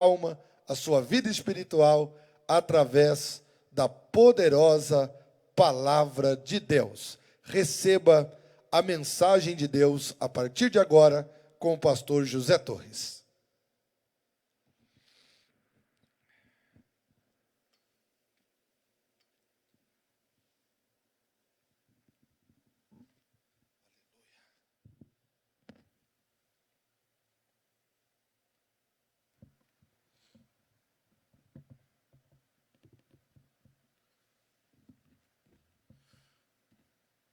alma, a sua vida espiritual, através da poderosa palavra de Deus. Receba a mensagem de Deus a partir de agora com o pastor José Torres.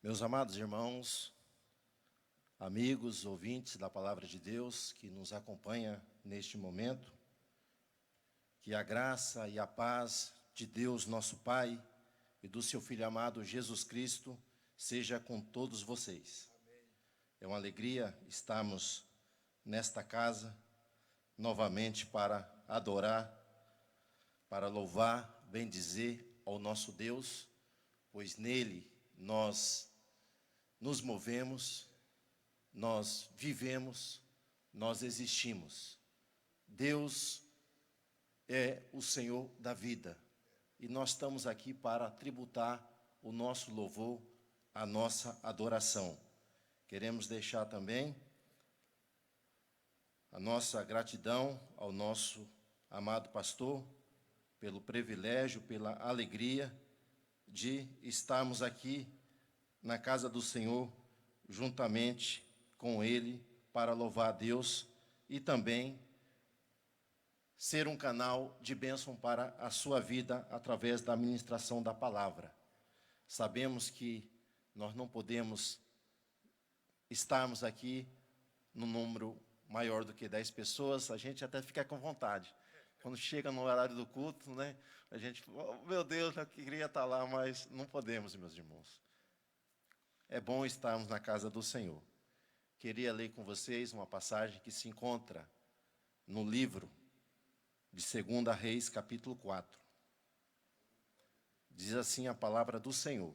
Meus amados irmãos, amigos, ouvintes da Palavra de Deus que nos acompanha neste momento, que a graça e a paz de Deus, nosso Pai, e do seu Filho amado Jesus Cristo, seja com todos vocês. É uma alegria estarmos nesta casa, novamente para adorar, para louvar, bendizer ao nosso Deus, pois nele nós nos movemos, nós vivemos, nós existimos. Deus é o Senhor da vida. E nós estamos aqui para tributar o nosso louvor, a nossa adoração. Queremos deixar também a nossa gratidão ao nosso amado pastor, pelo privilégio, pela alegria de estarmos aqui na casa do Senhor, juntamente com Ele, para louvar a Deus e também ser um canal de bênção para a sua vida através da ministração da palavra. Sabemos que nós não podemos estarmos aqui num número maior do que 10 pessoas, a gente até fica com vontade. Quando chega no horário do culto, né, a gente, oh, meu Deus, eu queria estar lá, mas não podemos, meus irmãos. É bom estarmos na casa do Senhor. Queria ler com vocês uma passagem que se encontra no livro de 2 Reis, capítulo 4. Diz assim a palavra do Senhor.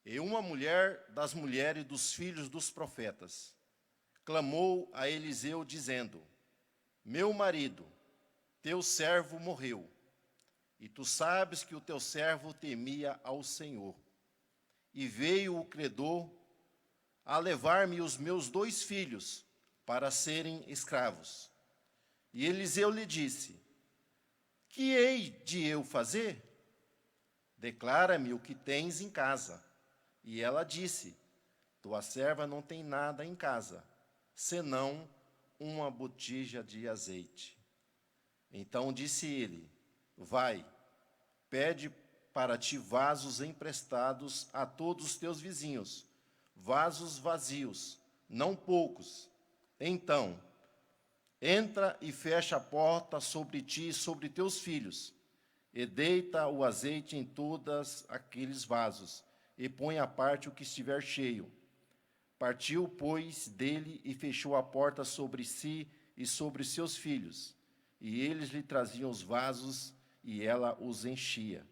E uma mulher das mulheres dos filhos dos profetas clamou a Eliseu, dizendo: Meu marido, teu servo morreu, e tu sabes que o teu servo temia ao Senhor. E veio o credor a levar-me os meus 2 filhos para serem escravos. E Eliseu lhe disse: Que hei de eu fazer? Declara-me o que tens em casa. E ela disse: Tua serva não tem nada em casa, senão uma botija de azeite. Então disse ele: Vai, pede para ti vasos emprestados a todos os teus vizinhos, vasos vazios, não poucos. Então, entra e fecha a porta sobre ti e sobre teus filhos, e deita o azeite em todos aqueles vasos, e põe à parte o que estiver cheio. Partiu, pois, dele e fechou a porta sobre si e sobre seus filhos. E eles lhe traziam os vasos, e ela os enchia.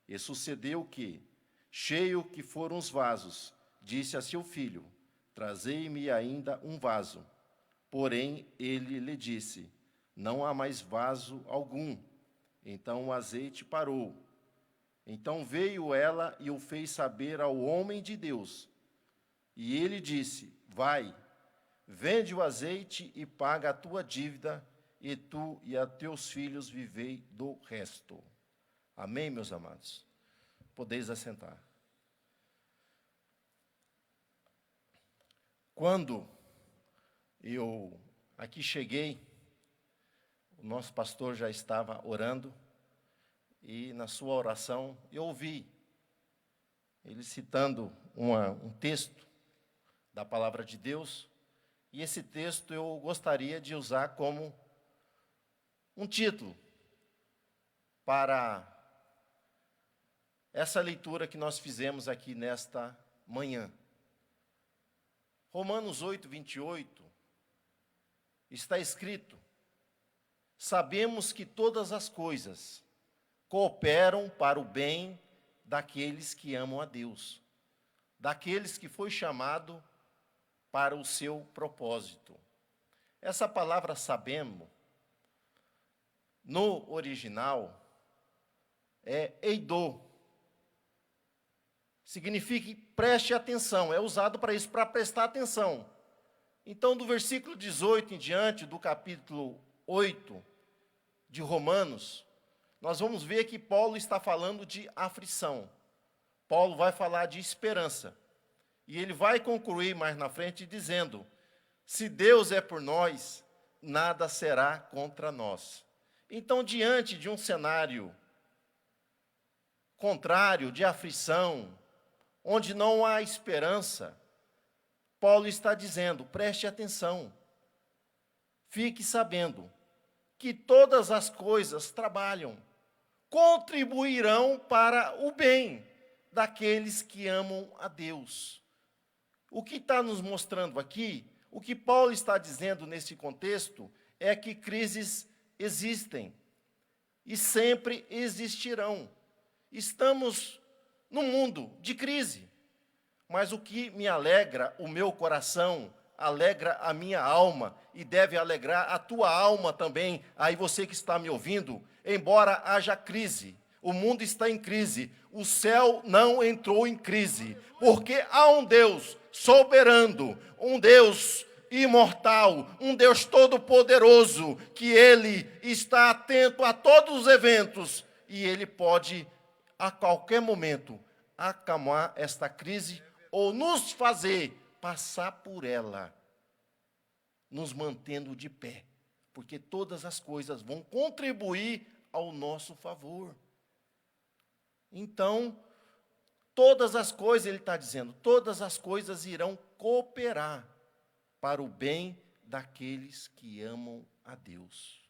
E sucedeu que, cheio que foram os vasos, disse a seu filho: Trazei-me ainda um vaso. Porém, ele lhe disse: Não há mais vaso algum. Então o azeite parou. Então veio ela e o fez saber ao homem de Deus. E ele disse: Vai, vende o azeite e paga a tua dívida, e tu e a teus filhos vivei do resto. Amém, meus amados? Podeis assentar. Quando eu aqui cheguei, o nosso pastor já estava orando, e na sua oração eu ouvi ele citando um texto da palavra de Deus, e esse texto eu gostaria de usar como um título para essa leitura que nós fizemos aqui nesta manhã. Romanos 8, 28, está escrito: Sabemos que todas as coisas cooperam para o bem daqueles que amam a Deus, daqueles que foi chamado para o seu propósito. Essa palavra sabemos, no original, é eidô. Significa preste atenção, é usado para isso, para prestar atenção. Então, do versículo 18 em diante, do capítulo 8 de Romanos, nós vamos ver que Paulo está falando de aflição. Paulo vai falar de esperança. E ele vai concluir mais na frente dizendo: se Deus é por nós, nada será contra nós. Então, diante de um cenário contrário, de aflição, onde não há esperança, Paulo está dizendo: preste atenção, fique sabendo que todas as coisas trabalham, contribuirão para o bem daqueles que amam a Deus. O que está nos mostrando aqui, o que Paulo está dizendo nesse contexto, é que crises existem e sempre existirão. Estamos num mundo de crise, mas o que me alegra o meu coração, alegra a minha alma e deve alegrar a tua alma também, aí você que está me ouvindo, embora haja crise, o mundo está em crise, o céu não entrou em crise, porque há um Deus soberano, um Deus imortal, um Deus todo-poderoso, que Ele está atento a todos os eventos e Ele pode, a qualquer momento, acalmar esta crise ou nos fazer passar por ela, nos mantendo de pé, porque todas as coisas vão contribuir ao nosso favor. Então, todas as coisas, ele está dizendo, todas as coisas irão cooperar para o bem daqueles que amam a Deus.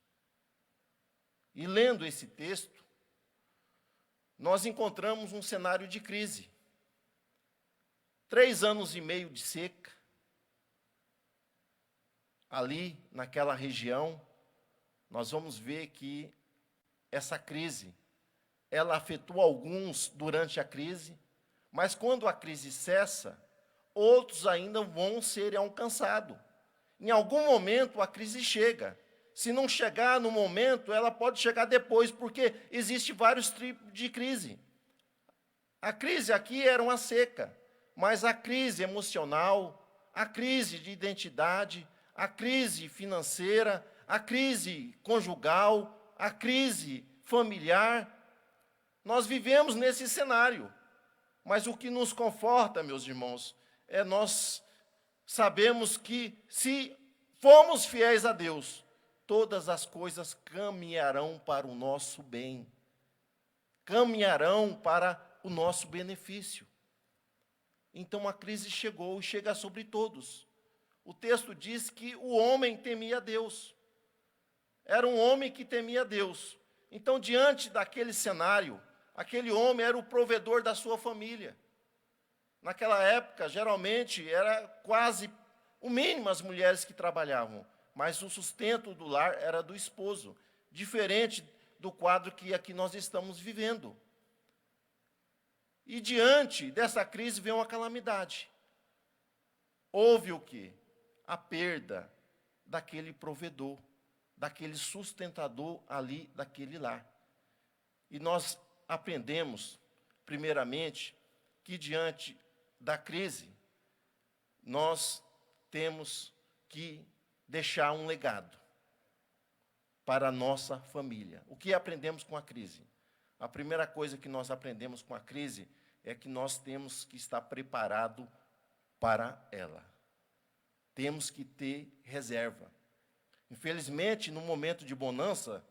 E lendo esse texto, nós encontramos um cenário de crise. 3 anos e meio de seca, ali naquela região, nós vamos ver que essa crise, ela afetou alguns durante a crise, mas quando a crise cessa, outros ainda vão ser alcançados. Em algum momento a crise chega. Se não chegar no momento, ela pode chegar depois, porque existe vários tipos de crise. A crise aqui era uma seca, mas a crise emocional, a crise de identidade, a crise financeira, a crise conjugal, a crise familiar, nós vivemos nesse cenário. Mas o que nos conforta, meus irmãos, é nós sabemos que se formos fiéis a Deus, todas as coisas caminharão para o nosso bem, caminharão para o nosso benefício. Então a crise chegou e chega sobre todos. O texto diz que o homem temia Deus. Era um homem que temia Deus. Então, diante daquele cenário, aquele homem era o provedor da sua família. Naquela época, geralmente, era quase o mínimo as mulheres que trabalhavam, mas o sustento do lar era do esposo, diferente do quadro que aqui nós estamos vivendo. E diante dessa crise veio uma calamidade. Houve o quê? A perda daquele provedor, daquele sustentador ali, daquele lar. E nós aprendemos, primeiramente, que diante da crise, nós temos que deixar um legado para a nossa família. O que aprendemos com a crise? A primeira coisa que nós aprendemos com a crise é que nós temos que estar preparado para ela. Temos que ter reserva. Infelizmente, no momento de bonança,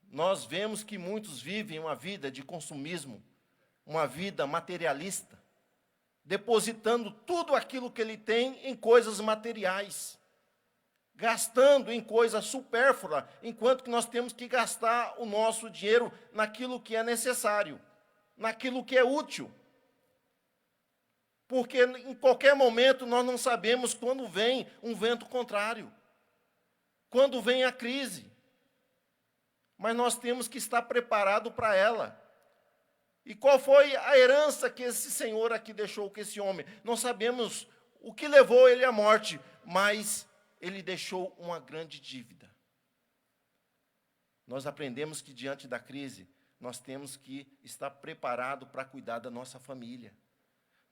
nós vemos que muitos vivem uma vida de consumismo, uma vida materialista, depositando tudo aquilo que ele tem em coisas materiais, gastando em coisas supérfluas, enquanto que nós temos que gastar o nosso dinheiro naquilo que é necessário, naquilo que é útil. Porque em qualquer momento nós não sabemos quando vem um vento contrário, quando vem a crise. Mas nós temos que estar preparado para ela. E qual foi a herança que esse senhor aqui deixou com esse homem? Não sabemos o que levou ele à morte, mas ele deixou uma grande dívida. Nós aprendemos que diante da crise, nós temos que estar preparado para cuidar da nossa família.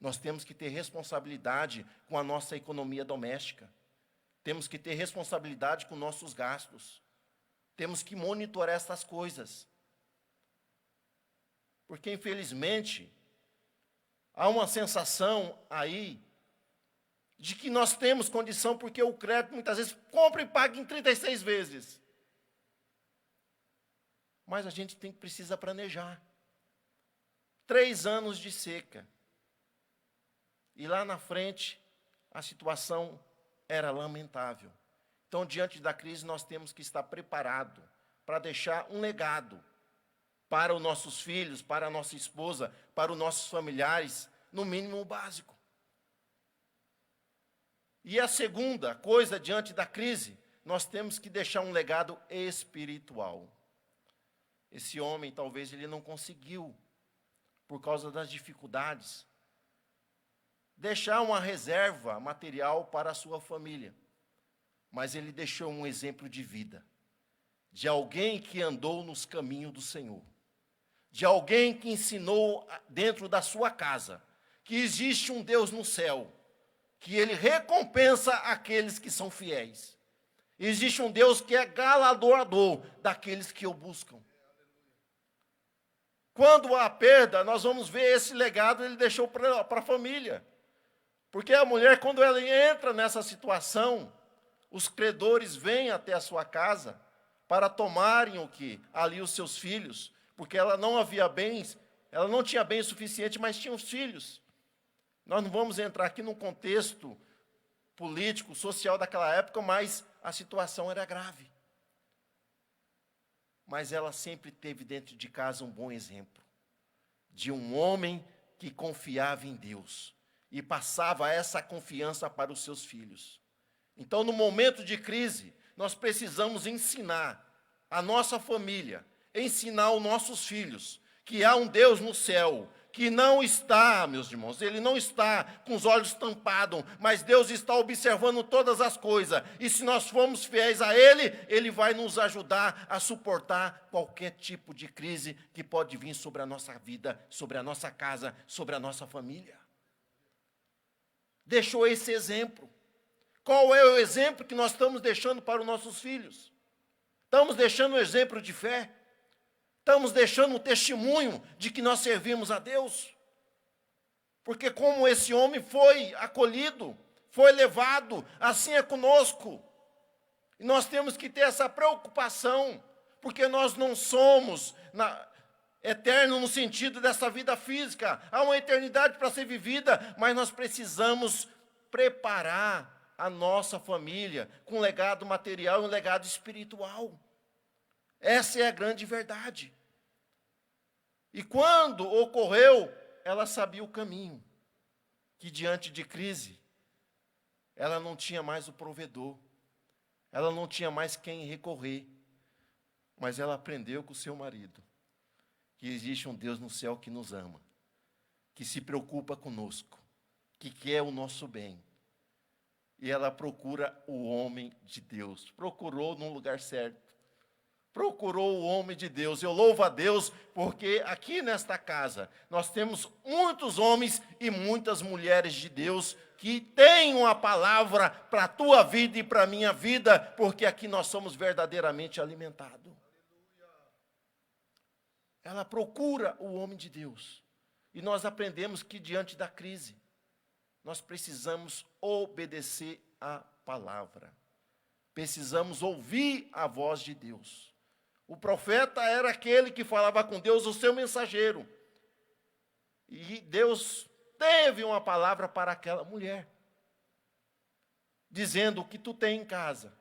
Nós temos que ter responsabilidade com a nossa economia doméstica. Temos que ter responsabilidade com nossos gastos. Temos que monitorar essas coisas. Porque, infelizmente, há uma sensação aí de que nós temos condição, porque o crédito muitas vezes compra e paga em 36 vezes. Mas a gente precisa planejar. 3 anos de seca. E lá na frente, a situação era lamentável. Então, diante da crise, nós temos que estar preparados para deixar um legado para os nossos filhos, para a nossa esposa, para os nossos familiares, no mínimo o básico. E a segunda coisa, diante da crise, nós temos que deixar um legado espiritual. Esse homem, talvez, ele não conseguiu, por causa das dificuldades, deixar uma reserva material para a sua família. Mas ele deixou um exemplo de vida, de alguém que andou nos caminhos do Senhor, de alguém que ensinou dentro da sua casa, que existe um Deus no céu, que ele recompensa aqueles que são fiéis. Existe um Deus que é galardoador daqueles que o buscam. Quando há perda, nós vamos ver esse legado ele deixou para a família. Porque a mulher, quando ela entra nessa situação, os credores vêm até a sua casa para tomarem o quê? Ali os seus filhos, porque ela não havia bens, ela não tinha bens suficiente, mas tinha os filhos. Nós não vamos entrar aqui num contexto político, social daquela época, mas a situação era grave. Mas ela sempre teve dentro de casa um bom exemplo de um homem que confiava em Deus e passava essa confiança para os seus filhos. Então, no momento de crise, nós precisamos ensinar a nossa família, ensinar os nossos filhos que há um Deus no céu, que não está, meus irmãos, ele não está com os olhos tampados, mas Deus está observando todas as coisas, e se nós formos fiéis a Ele, Ele vai nos ajudar a suportar qualquer tipo de crise que pode vir sobre a nossa vida, sobre a nossa casa, sobre a nossa família. Deixou esse exemplo. Qual é o exemplo que nós estamos deixando para os nossos filhos? Estamos deixando um exemplo de fé? Estamos deixando um testemunho de que nós servimos a Deus? Porque como esse homem foi acolhido, foi levado, assim é conosco. E nós temos que ter essa preocupação, porque nós não somos eternos no sentido dessa vida física. Há uma eternidade para ser vivida, mas nós precisamos preparar a nossa família com um legado material e um legado espiritual. Essa é a grande verdade. E quando ocorreu, ela sabia o caminho, que diante de crise, ela não tinha mais o provedor, ela não tinha mais quem recorrer, mas ela aprendeu com o seu marido, que existe um Deus no céu que nos ama, que se preocupa conosco, que quer o nosso bem. E ela procura o homem de Deus, procurou no lugar certo. Procurou o homem de Deus. Eu louvo a Deus, porque aqui nesta casa, nós temos muitos homens e muitas mulheres de Deus, que têm uma palavra para a tua vida e para a minha vida, porque aqui nós somos verdadeiramente alimentados. Ela procura o homem de Deus. E nós aprendemos que diante da crise, nós precisamos obedecer à palavra. Precisamos ouvir a voz de Deus. O profeta era aquele que falava com Deus, o seu mensageiro. E Deus teve uma palavra para aquela mulher, dizendo o que tu tem em casa.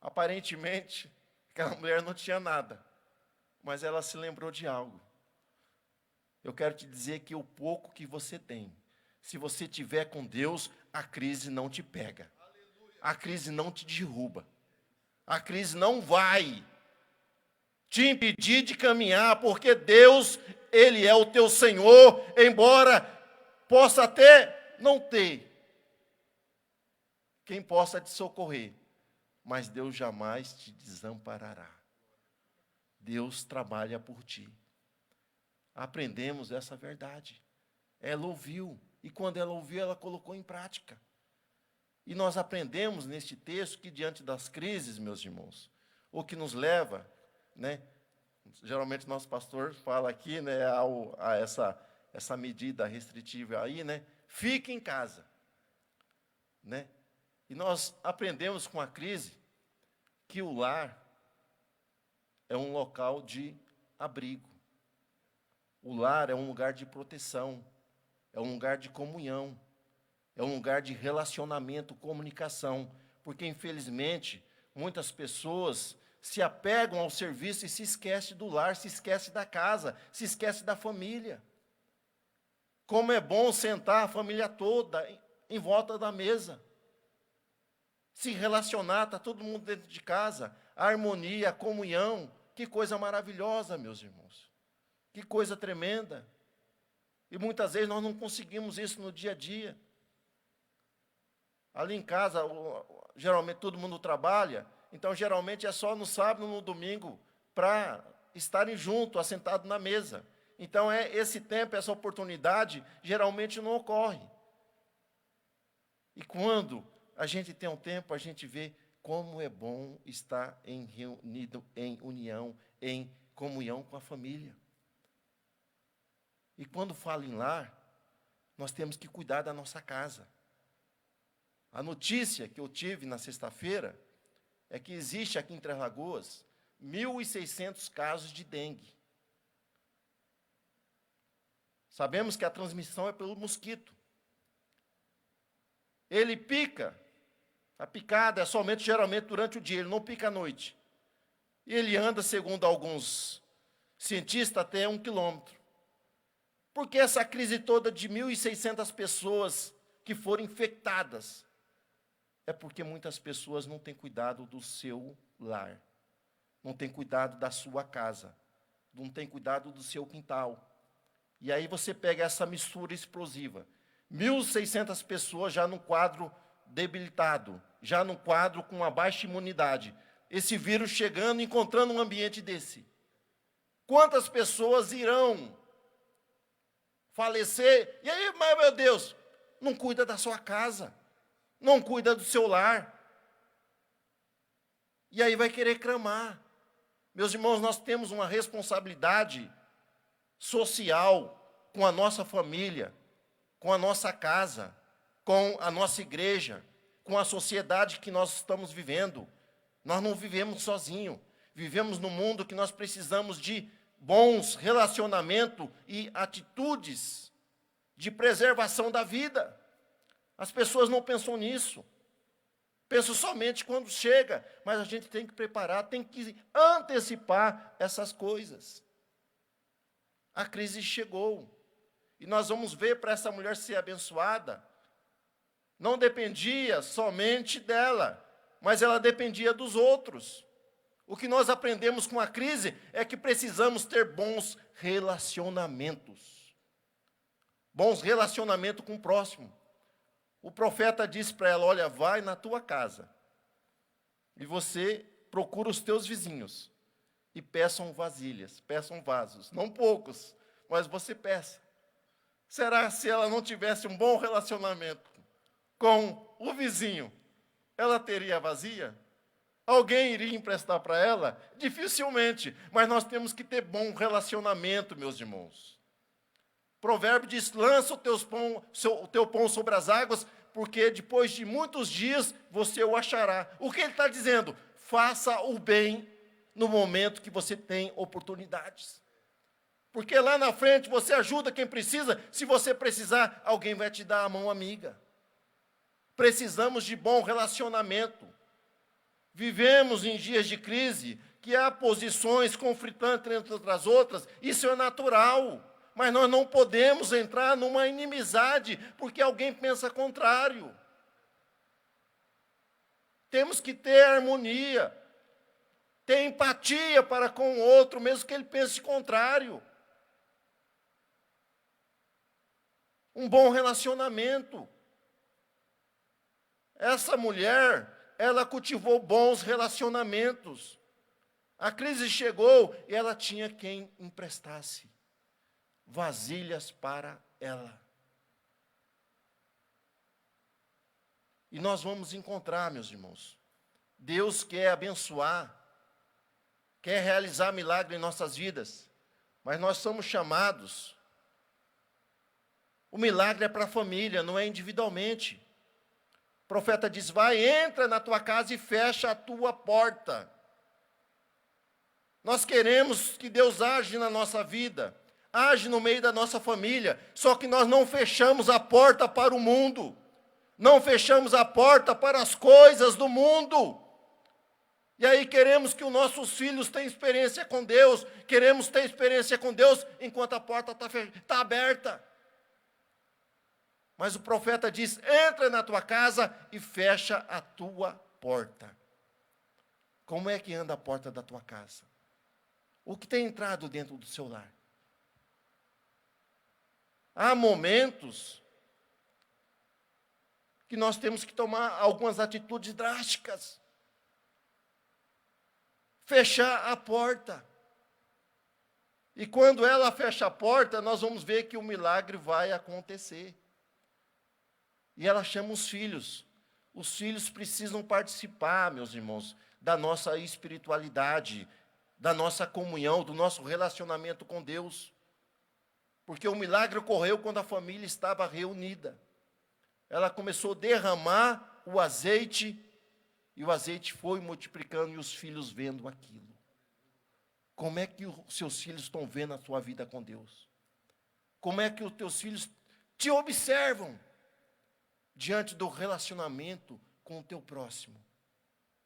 Aparentemente, aquela mulher não tinha nada, mas ela se lembrou de algo. Eu quero te dizer que o pouco que você tem, se você tiver com Deus, a crise não te pega. A crise não te derruba. A crise não vai te impedir de caminhar, porque Deus, Ele é o teu Senhor, embora possa até não ter quem possa te socorrer, mas Deus jamais te desamparará. Deus trabalha por ti. Aprendemos essa verdade. Ela ouviu, e quando ela ouviu, ela colocou em prática. E nós aprendemos neste texto que diante das crises, meus irmãos, o que nos leva, né, geralmente nosso pastor fala aqui, né, a essa medida restritiva aí, né, fique em casa, né? E nós aprendemos com a crise que o lar é um local de abrigo. O lar é um lugar de proteção, é um lugar de comunhão, é um lugar de relacionamento, comunicação, porque infelizmente muitas pessoas se apegam ao serviço e se esquecem do lar, se esquecem da casa, se esquecem da família. Como é bom sentar a família toda em volta da mesa, se relacionar, está todo mundo dentro de casa, a harmonia, a comunhão, que coisa maravilhosa, meus irmãos, que coisa tremenda. E muitas vezes nós não conseguimos isso no dia a dia. Ali em casa, geralmente todo mundo trabalha, então geralmente é só no sábado, no domingo, para estarem juntos, assentados na mesa. Então esse tempo, essa oportunidade, geralmente não ocorre. E quando a gente tem um tempo, a gente vê como é bom estar reunido em união, em comunhão com a família. E quando falo em lar, nós temos que cuidar da nossa casa. A notícia que eu tive na sexta-feira é que existe aqui em Três Lagoas 1.600 casos de dengue. Sabemos que a transmissão é pelo mosquito. Ele pica, a picada é somente geralmente durante o dia, ele não pica à noite. E ele anda, segundo alguns cientistas, até 1 quilômetro. Por que essa crise toda de 1.600 pessoas que foram infectadas? É porque muitas pessoas não têm cuidado do seu lar, não têm cuidado da sua casa, não têm cuidado do seu quintal. E aí você pega essa mistura explosiva. 1.600 pessoas já num quadro debilitado, já num quadro com uma baixa imunidade. Esse vírus chegando, encontrando um ambiente desse. Quantas pessoas irão falecer? E aí, meu Deus, não cuida da sua casa, não cuida do seu lar. E aí vai querer clamar. Meus irmãos, nós temos uma responsabilidade social com a nossa família, com a nossa casa, com a nossa igreja, com a sociedade que nós estamos vivendo. Nós não vivemos sozinhos, vivemos num mundo que nós precisamos de bons relacionamentos e atitudes de preservação da vida. As pessoas não pensam nisso. Pensam somente quando chega, mas a gente tem que preparar, tem que antecipar essas coisas. A crise chegou. E nós vamos ver para essa mulher ser abençoada. Não dependia somente dela, mas ela dependia dos outros. O que nós aprendemos com a crise é que precisamos ter bons relacionamentos. Bons relacionamentos com o próximo. O profeta disse para ela, olha, vai na tua casa e você procura os teus vizinhos e peçam vasilhas, peçam vasos, não poucos, mas você peça. Será se ela não tivesse um bom relacionamento com o vizinho, ela teria vazia? Alguém iria emprestar para ela? Dificilmente, mas nós temos que ter bom relacionamento, meus irmãos. O provérbio diz, lança o teu pão sobre as águas, porque depois de muitos dias você o achará. O que ele está dizendo? Faça o bem no momento que você tem oportunidades. Porque lá na frente você ajuda quem precisa, se você precisar, alguém vai te dar a mão amiga. Precisamos de bom relacionamento. Vivemos em dias de crise, que há posições conflitantes entre as outras, isso é natural. Mas nós não podemos entrar numa inimizade, porque alguém pensa contrário. Temos que ter harmonia, ter empatia para com o outro, mesmo que ele pense contrário. Um bom relacionamento. essa mulher, ela cultivou bons relacionamentos. A crise chegou e ela tinha quem emprestasse vasilhas para ela. E nós vamos encontrar, meus irmãos, Deus quer abençoar, quer realizar milagre em nossas vidas, mas nós somos chamados. O milagre é para a família, não é individualmente. O profeta diz: vai, entra na tua casa e fecha a tua porta. Nós queremos que Deus age na nossa vida, age no meio da nossa família, só que nós não fechamos a porta para o mundo, não fechamos a porta para as coisas do mundo. E aí queremos que os nossos filhos tenham experiência com Deus, queremos ter experiência com Deus enquanto a porta está aberta. Mas o profeta diz: entra na tua casa e fecha a tua porta. Como é que anda a porta da tua casa? O que tem entrado dentro do seu lar? Há momentos que nós temos que tomar algumas atitudes drásticas. Fechar a porta. E quando ela fecha a porta, nós vamos ver que o milagre vai acontecer. E ela chama os filhos. Os filhos precisam participar, meus irmãos, da nossa espiritualidade, da nossa comunhão, do nosso relacionamento com Deus. Porque o milagre ocorreu quando a família estava reunida. Ela começou a derramar o azeite, e o azeite foi multiplicando, e os filhos vendo aquilo. Como é que os seus filhos estão vendo a sua vida com Deus? Como é que os teus filhos te observam diante do relacionamento com o teu próximo,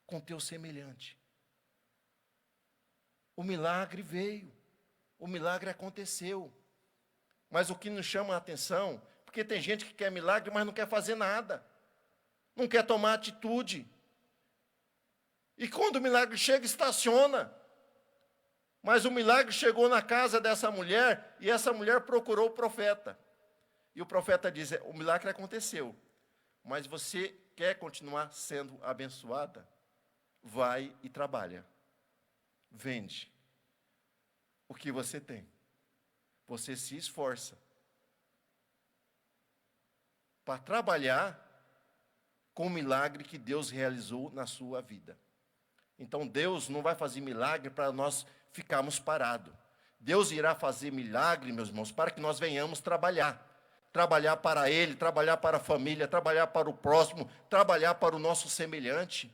com o teu semelhante? O milagre veio, o milagre aconteceu. Mas o que nos chama a atenção, porque tem gente que quer milagre, mas não quer fazer nada, não quer tomar atitude. E quando o milagre chega, estaciona. Mas o milagre chegou na casa dessa mulher, e essa mulher procurou o profeta. E o profeta diz: o milagre aconteceu, mas você quer continuar sendo abençoada? Vai e trabalha. Vende o que você tem. Você se esforça para trabalhar com o milagre que Deus realizou na sua vida. Então Deus não vai fazer milagre para nós ficarmos parados. Deus irá fazer milagre, meus irmãos, para que nós venhamos trabalhar. Trabalhar para Ele, trabalhar para a família, trabalhar para o próximo, trabalhar para o nosso semelhante.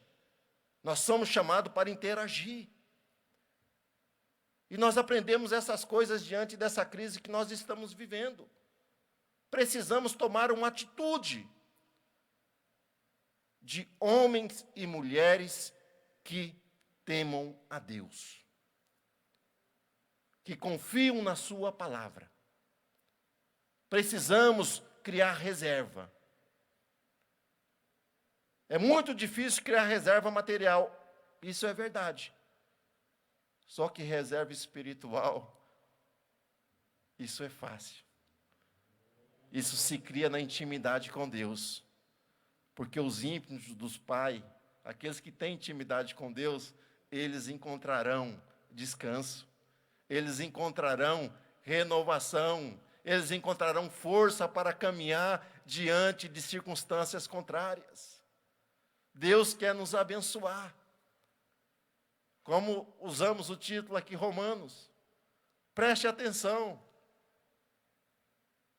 Nós somos chamados para interagir. E nós aprendemos essas coisas diante dessa crise que nós estamos vivendo. Precisamos tomar uma atitude de homens e mulheres que temam a Deus, que confiam na sua palavra. Precisamos criar reserva. É muito difícil criar reserva material, isso é verdade. Só que reserva espiritual, isso é fácil. Isso se cria na intimidade com Deus. Porque os ímpios dos pais, aqueles que têm intimidade com Deus, eles encontrarão descanso, eles encontrarão renovação, eles encontrarão força para caminhar diante de circunstâncias contrárias. Deus quer nos abençoar. Como usamos o título aqui, Romanos, preste atenção.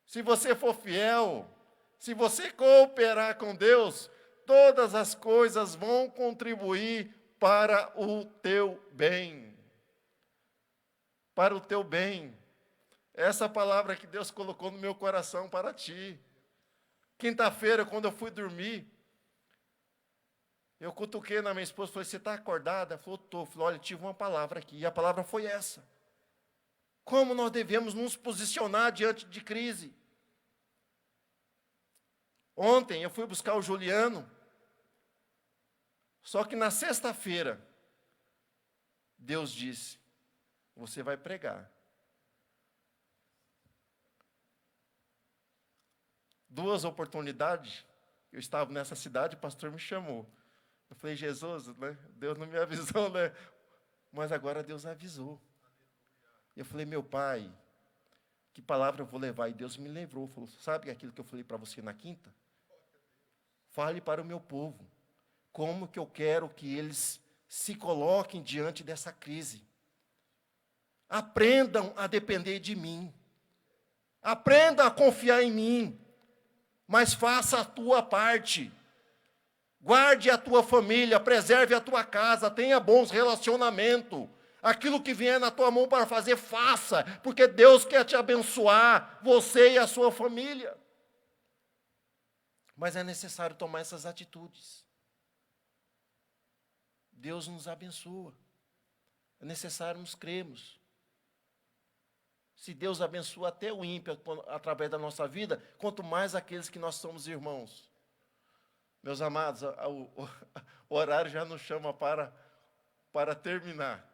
Se você for fiel, se você cooperar com Deus, todas as coisas vão contribuir para o teu bem. Para o teu bem. Essa palavra que Deus colocou no meu coração para ti. Quinta-feira, quando eu fui dormir, eu cutuquei na minha esposa, falei: você está acordada? Ela falou: estou. Falei: olha, tive uma palavra aqui, e a palavra foi essa. Como nós devemos nos posicionar diante de crise. Ontem eu fui buscar o Juliano, só que na sexta-feira, Deus disse: você vai pregar. 2 oportunidades, Eu estava nessa cidade, o pastor me chamou. Eu falei, Jesus, né? Deus não me avisou, né? Mas agora Deus avisou. Eu falei, meu pai, que palavra eu vou levar? E Deus me lembrou. Falou, sabe aquilo que eu falei para você na quinta? Fale para o meu povo. Como que eu quero que eles se coloquem diante dessa crise. Aprendam a depender de mim. Aprendam a confiar em mim. Mas faça a tua parte. Guarde a tua família, preserve a tua casa, tenha bons relacionamentos. Aquilo que vier na tua mão para fazer, faça, porque Deus quer te abençoar, você e a sua família. Mas é necessário tomar essas atitudes. Deus nos abençoa. É necessário nos crermos. Se Deus abençoa até o ímpio através da nossa vida, quanto mais aqueles que nós somos irmãos. Meus amados, o horário já nos chama para terminar.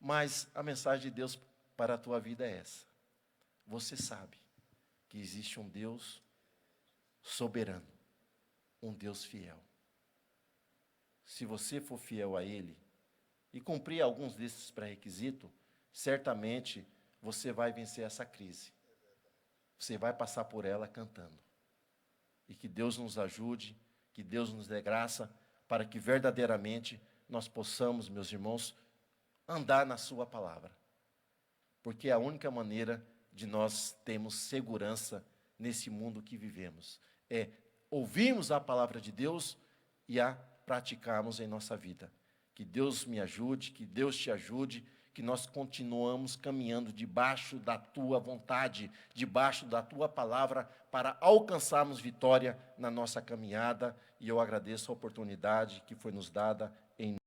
Mas a mensagem de Deus para a tua vida é essa. Você sabe que existe um Deus soberano, um Deus fiel. Se você for fiel a Ele e cumprir alguns desses pré-requisitos, certamente você vai vencer essa crise. Você vai passar por ela cantando. E que Deus nos ajude, que Deus nos dê graça, para que verdadeiramente nós possamos, meus irmãos, andar na sua palavra. Porque é a única maneira de nós termos segurança nesse mundo que vivemos. É ouvirmos a palavra de Deus e a praticarmos em nossa vida. Que Deus me ajude, que Deus te ajude, que nós continuamos caminhando debaixo da tua vontade, debaixo da tua palavra, para alcançarmos vitória na nossa caminhada. E eu agradeço a oportunidade que foi nos dada em